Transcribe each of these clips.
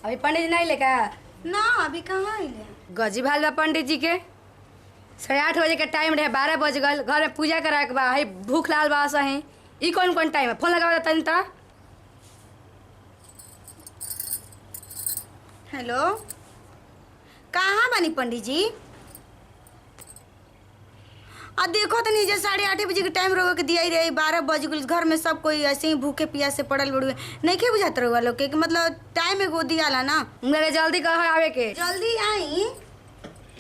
अभी पंडित जी नहीं लेका ना अभी कहाँ आइले। गजी भाल बा पंडित जी के 8:30 बजे के टाइम रहे 12 बज गल घर में पूजा कराए के बा है भूख लाल बा सही ई कौन टाइम है फोन लगावा तनी ता। हेलो कहाँ बानी पंडित जी? अब देखो तो नीचे 8:30 बजे के टाइम रहो के दिया ही रही 12 बज गई घर में सब कोई ऐसे ही भूखे प्यास से पड़ल बड़ुए नहीं के बुझात रहो लोग के मतलब टाइम एगो दियाला ना। मेरे जल्दी कह आवे के जल्दी आई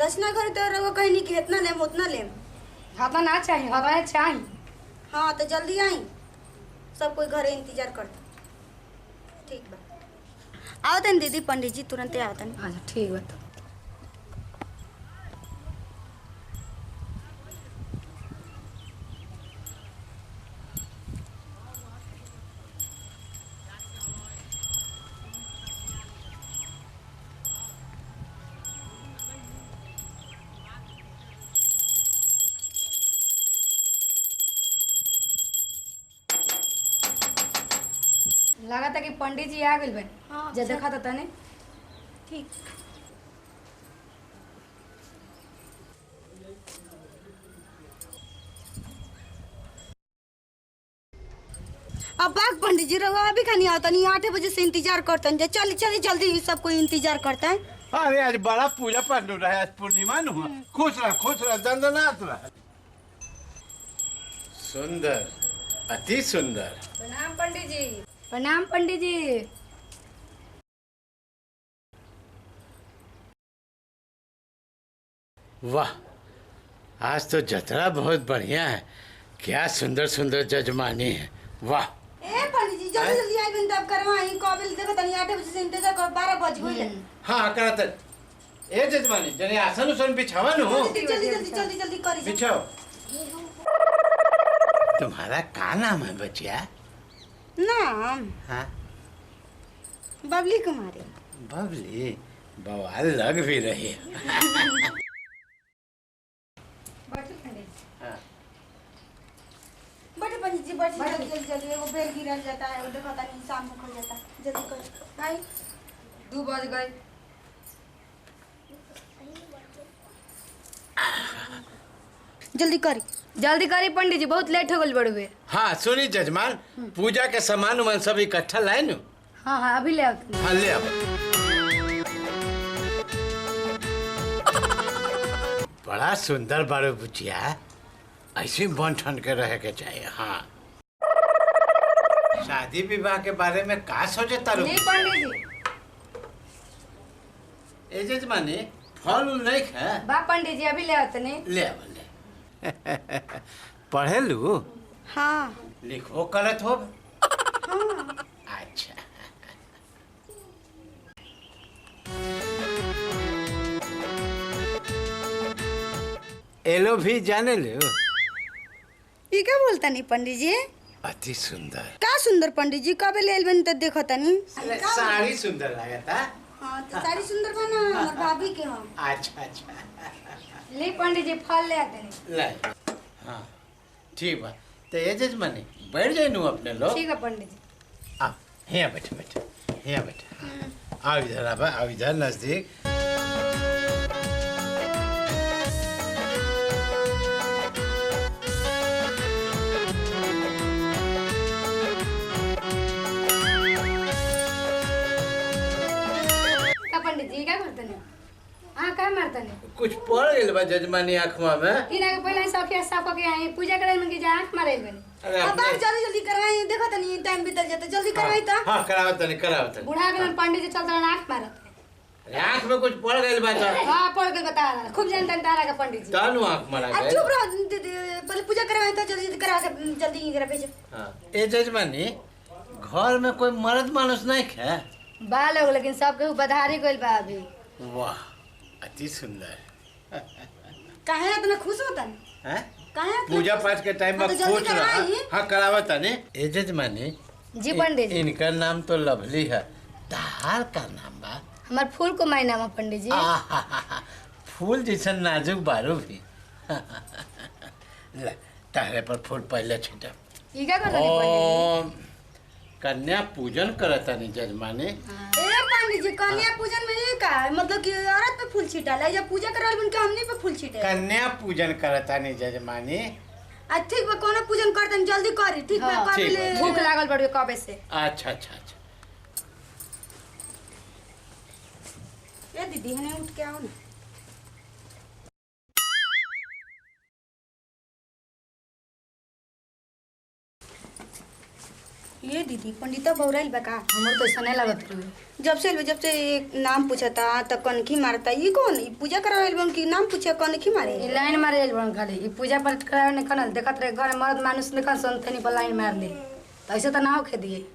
दसना घर तो रहो कहीं नहीं कि इतना लेम उतना लेम। हाथा ना चाहिए हवा चाहिए। हाँ तो जल्दी आई सब कोई घरे इंतजार करता। ठीक बा आओ तन दीदी पंडित जी तुरंत आओ तन। अच्छा ठीक बा तो लगा था कि पंडित जी आ गइल बन। हाँ, जे देखा था तने ठीक। अब बाग पंडित जी रहो अभी खानी आता नहीं 8 बजे से इंतजार करते हैं। चल जल्दी सब कोई इंतजार करता है। अरे आज बड़ा पूजा पाठ हो रहा है, आज पूर्णिमा न हुआ। खुश रह दंदनाथ रह। सुंदर अति सुंदर। प्रणाम पंडित जी। प्रणाम पंडित जी। वाह आज तो जतरा बहुत बढ़िया है। क्या सुंदर सुंदर जजमानी है। वाह ए पंडित जी जल्दी आई बिन तब करवाई काबिल देखो तनी 8 बजे से इंतजार कर 12 बज गए। हाँ करत ए जजमानी जने आसन उसन बिछावा न हो। जल्दी करी बिछाओ। तुम्हारा क्या नाम है बचिया? नाम हाँ बबली कुमारी। बबली बवाल लग भी रही है। बड़े पंडित जी बैठिए जल्दी एगो बेल गिर जाता है देखो तनी शाम को खो जाता जल्दी कर भाई 2 बज गए। जल्दी करी पंडित जी बहुत लेट हो गल बड़ुए। हाँ सुनी जजमान पूजा के सामान उमान सब इकट्ठा लाए नु। हाँ अभी ले आओ। हाँ ले आओ। बड़ा सुंदर बारो बुचिया ऐसे बन ठन के रहे के चाहिए। हाँ शादी विवाह के बारे में का सोचता रू? नहीं पंडित जी ए जजमानी फल उल नहीं खा? बा पंडित जी अभी ले आओ तने। ले आओ ले। पढ़े लू? हाँ लिखो करत हो? हाँ अच्छा एलो भी जाने लो? ये क्या बोलता नहीं पंडित जी? अति सुंदर। का सुंदर पंडित जी कब ले बन तो देखो तनी। साड़ी सुंदर लगा था। हाँ तो साड़ी सुंदर बना हमार भाभी के हम। अच्छा ले पंडित जी फल ले आते नहीं। ले हाँ ठीक बा तो ये जजमानी बैठ जाए नू अपने लोग। ठीक है पंडित जी। आ यहाँ बैठे यहाँ बैठे। आओ इधर अब आओ इधर नजदीक। पंडित जी क्या करते हैं? हाँ क्या मारते हैं? कुछ पड़ गए बा जजमानी आँखवा में। तीन के पहले सौखिया साफ के आई पूजा करे में की जा आँख मारे बनी। अरे अब अपने जल्दी करवाई देखो तनी टाइम बीतल जाता जल्दी करवाई तो। हाँ कराओ तनी कराओ तनी। बूढ़ा के पंडित जी चलते आँख मारत। आँख में कुछ पड़ गए बा तो? हाँ पढ़ के बता रहा खूब जानते तारा का पंडित जी। तानु आँख मारा अब गए। चुप रहो पहले पूजा करवाई तो जल्दी करवा के जल्दी करा भेजो। हाँ ए जजमानी घर में कोई मर्द मानुस नहीं है? बा लोग लेकिन सब केहू बधारी गइल बा अभी। वाह अति सुंदर। काहे इतना खुश होता हैं? काहे पूजा पाठ के टाइम में हाँ, तो जल्दी खुश रहा। करवाई। हाँ करावा तनी। ए जजमानी जी पंडित जी। इनका नाम तो लवली है। तार का नाम बा? हमार फूल को माय नाम है पंडित जी। आहा, फूल जैसन नाजुक बारू भी। ले तारे पर फूल पहले छिटा। ई का करनी पंडित ओम कन्या पूजन करता नहीं जजमानी। ए पंडित जी कन्या पूजन में ये का है? मतलब कि औरत पे फूल छिटाला या पूजा कराल बन के हमनी पे फूल छिटे कन्या पूजन करता नहीं जजमानी। आ ठीक बा कोनो पूजन करतन जल्दी करी ठीक बा हाँ, कर ठीक ले भूख लागल बड़ी कबे से। अच्छा अच्छा अच्छा। ए दीदी हने उठ के आओ ना। ये दीदी पंडिता बौराइल बा का? हमर तो ऐसा नहीं लगत रही। जब से एक नाम पूछता त कनखी मारता ये कौन ई पूजा करावेल बन की नाम पूछे कनखी मारे ई लाइन मारे आइल बन खाली ई पूजा पाठ करावे ने कनल देखत रहे घर मर्द मानुस निकल संतनी पर लाइन मार ले तो ऐसे तो ना होखे दिए।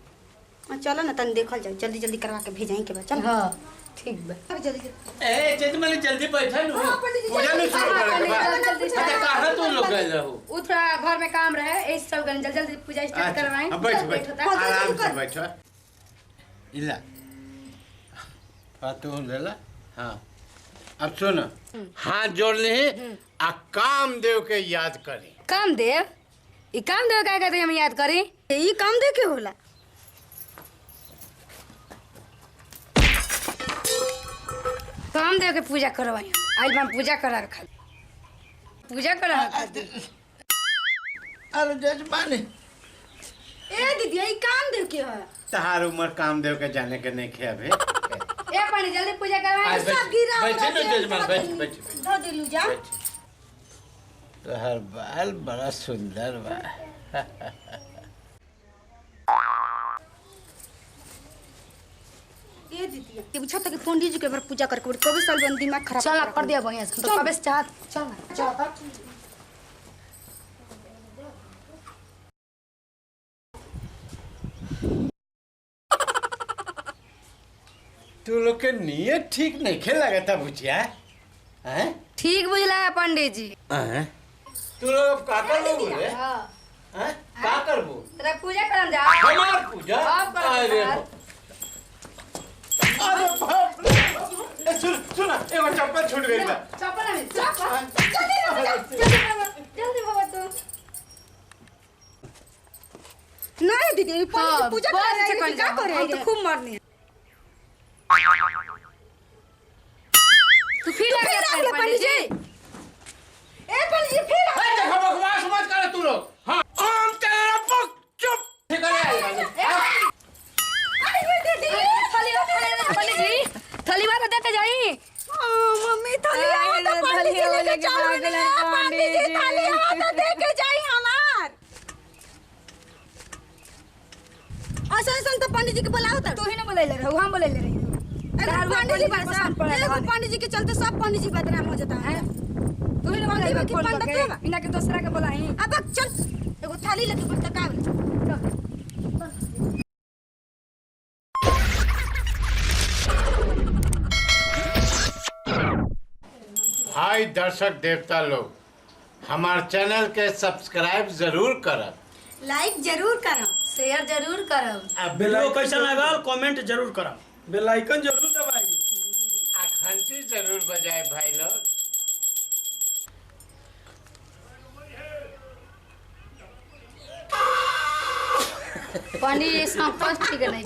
चलो ना तन देखल जाए जल्दी जल्दी करवा के भेजाई के बा चल हां ठीक बा। जल्दी जल्दी ए जजमानी जल्दी बैठा नु। हाँ, पंडित जी, पूजा नहीं शुरू हाँ, करे बा। जल्दी से। अच्छा कहां तुम लोग गए रहो? उ थोड़ा घर में काम रहे ऐसे सब गन जल्दी जल्दी पूजा स्टार्ट करवाएं। अब बैठ बैठ होता। आराम से बैठो। इला फातू ले ला। हाँ अब सुन हाथ जोड़ ले आ कामदेव के याद करी। कामदेव ई कामदेव का कहते हम याद करी? ई काम दे के होला कामदेव के पूजा करवाई आइल हम पूजा करा रखा पूजा करा रखा। अरे जजमानी ए दीदी ई काम दे के है तहार उम्र कामदेव के जाने के नहीं खे अभी। ए पानी जल्दी पूजा करवाएं। आज सब गिरा बैठे ना जजमान बैठ बैठ बैठ। दो दिलू जा तोहर बाल बड़ा सुंदर बा। ए दीदी ये पूछा था कि पंडित जी के बार पूजा करके कभी साल बन दिमाग खराब चल कर दिया बढ़िया से तो कबे से चाहत चल ना चल। तू लोग के नियत ठीक नहीं खे लगता बुझिया हैं? ठीक बुझला है पंडित जी। हैं? तू लोग अब का कर लोग रे? हां हैं? का करबो? तेरा पूजा करम जा। हमार पूजा? आप करो अरे यार। अरे बाप रे। ए सुन एगो चप्पल छूट गई बा। चप्पल में चप्पल जल्दी बाबा तो। नहीं दीदी पंडित जी पूजा कर रहे हैं क्या कर रहे तो हैं खूब मारनी है। तू फिर आ गया पंडित जी। ए पंडित जी फिर ए देखो बकवास मत कर तू लोग। हां ओम तेरा पक चुप। ठीक है अरे ये दीदी थली पंडित जी थली बात देते जाई। मम्मी थली आओ तो पंडित जी लेके चलो ना पंडित जी थली आओ तो दे के जाई हमार असन तो पंडित जी के बुलाओ तो तू ही ना बोले ले रहे हम बोले ले रही। पंडित जी पंडित जी के चलते सब पंडित जी बदनाम हो जाता है तू ही ना बोले पंडित जी फोन पंडित करके बा। बिना के दूसरा के बोलाई। अब चल एगो थाली लेके बढ़ता का भाई दर्शक देवता लोग हमार चैनल के सब्सक्राइब जरूर करब। लाइक जरूर करो शेयर जरूर करब। वीडियो कैसा लगा कमेंट जरूर करा बेल आइकन जरूर दबाई आ घंटी जरूर बजाए भाई लोग। पंडित जी संकोच ठीक नहीं।